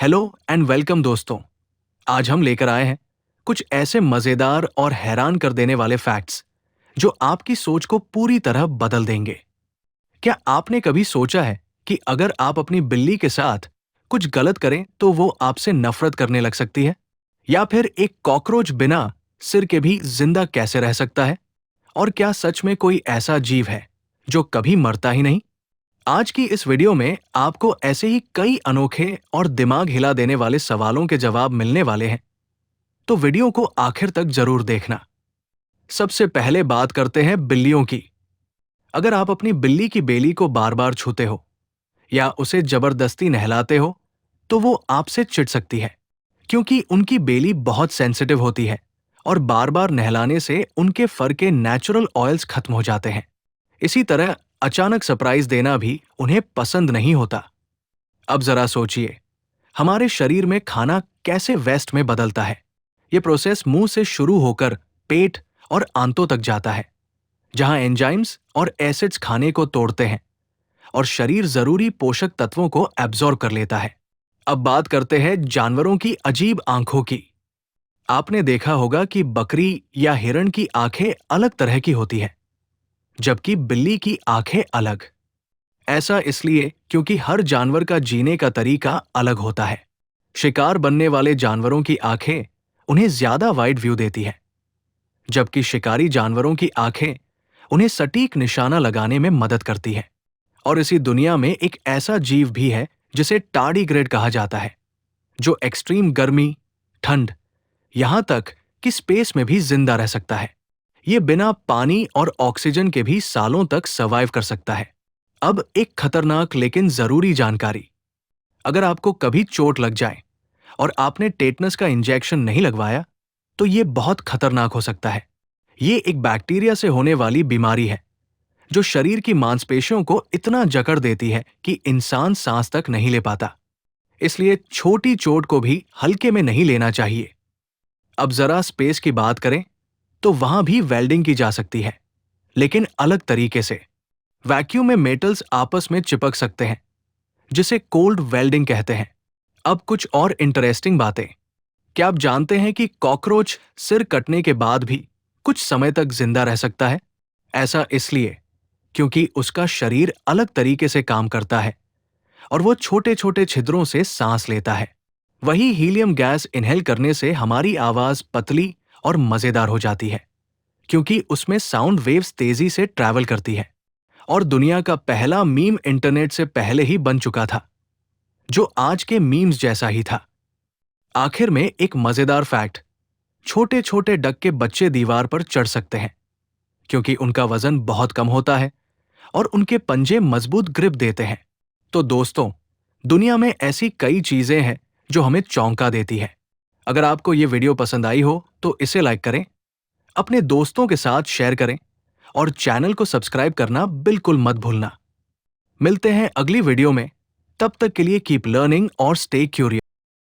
Hello and welcome दोस्तों। आज हम लेकर आए हैं कुछ ऐसे मजेदार और हैरान कर देने वाले फैक्ट्स जो आपकी सोच को पूरी तरह बदल देंगे। क्या आपने कभी सोचा है कि अगर आप अपनी बिल्ली के साथ कुछ गलत करें तो वो आपसे नफरत करने लग सकती है? या फिर एक कॉकरोच बिना सिर के भी जिंदा कैसे रह सकता है? और क्या सच में कोई ऐसा जीव है जो कभी मरता ही नहीं? आज की इस वीडियो में आपको ऐसे ही कई अनोखे और दिमाग हिला देने वाले सवालों के जवाब मिलने वाले हैं, तो वीडियो को आखिर तक जरूर देखना। सबसे पहले बात करते हैं बिल्लियों की। अगर आप अपनी बिल्ली की बेली को बार बार छूते हो या उसे जबरदस्ती नहलाते हो, तो वो आपसे चिढ़ सकती है, क्योंकि उनकी बेली बहुत सेंसिटिव होती है और बार बार नहलाने से उनके फर के नेचुरल ऑयल्स खत्म हो जाते हैं। इसी तरह अचानक सरप्राइज देना भी उन्हें पसंद नहीं होता। अब जरा सोचिए, हमारे शरीर में खाना कैसे वेस्ट में बदलता है। ये प्रोसेस मुंह से शुरू होकर पेट और आंतों तक जाता है, जहां एंजाइम्स और एसिड्स खाने को तोड़ते हैं और शरीर जरूरी पोषक तत्वों को एब्जॉर्ब कर लेता है। अब बात करते हैं जानवरों की अजीब आंखों की। आपने देखा होगा कि बकरी या हिरण की आंखें अलग तरह की होती हैं, जबकि बिल्ली की आंखें अलग। ऐसा इसलिए क्योंकि हर जानवर का जीने का तरीका अलग होता है। शिकार बनने वाले जानवरों की आंखें उन्हें ज्यादा वाइड व्यू देती है, जबकि शिकारी जानवरों की आंखें उन्हें सटीक निशाना लगाने में मदद करती है। और इसी दुनिया में एक ऐसा जीव भी है जिसे टार्डीग्रेड कहा जाता है, जो एक्सट्रीम गर्मी, ठंड, यहां तक कि स्पेस में भी जिंदा रह सकता है। ये बिना पानी और ऑक्सीजन के भी सालों तक सर्वाइव कर सकता है। अब एक खतरनाक लेकिन जरूरी जानकारी। अगर आपको कभी चोट लग जाए और आपने टेटनस का इंजेक्शन नहीं लगवाया, तो ये बहुत खतरनाक हो सकता है। ये एक बैक्टीरिया से होने वाली बीमारी है जो शरीर की मांसपेशियों को इतना जकड़ देती है कि इंसान सांस तक नहीं ले पाता। इसलिए छोटी चोट को भी हल्के में नहीं लेना चाहिए। अब जरा स्पेस की बात करें, तो वहां भी वेल्डिंग की जा सकती है, लेकिन अलग तरीके से। वैक्यूम में मेटल्स आपस में चिपक सकते हैं, जिसे कोल्ड वेल्डिंग कहते हैं। अब कुछ और इंटरेस्टिंग बातें। क्या आप जानते हैं कि कॉकरोच सिर कटने के बाद भी कुछ समय तक जिंदा रह सकता है? ऐसा इसलिए क्योंकि उसका शरीर अलग तरीके से काम करता है और वो छोटे छोटे छिद्रों से सांस लेता है। वही हीलियम गैस इनहेल करने से हमारी आवाज पतली और मजेदार हो जाती है, क्योंकि उसमें साउंड वेव्स तेजी से ट्रैवल करती है। और दुनिया का पहला मीम इंटरनेट से पहले ही बन चुका था, जो आज के मीम्स जैसा ही था। आखिर में एक मजेदार फैक्ट, छोटे छोटे डक के बच्चे दीवार पर चढ़ सकते हैं, क्योंकि उनका वजन बहुत कम होता है और उनके पंजे मजबूत ग्रिप देते हैं। तो दोस्तों, दुनिया में ऐसी कई चीजें हैं जो हमें चौंका देती है। अगर आपको ये वीडियो पसंद आई हो तो इसे लाइक करें, अपने दोस्तों के साथ शेयर करें और चैनल को सब्सक्राइब करना बिल्कुल मत भूलना। मिलते हैं अगली वीडियो में। तब तक के लिए कीप लर्निंग और स्टे क्यूरियस।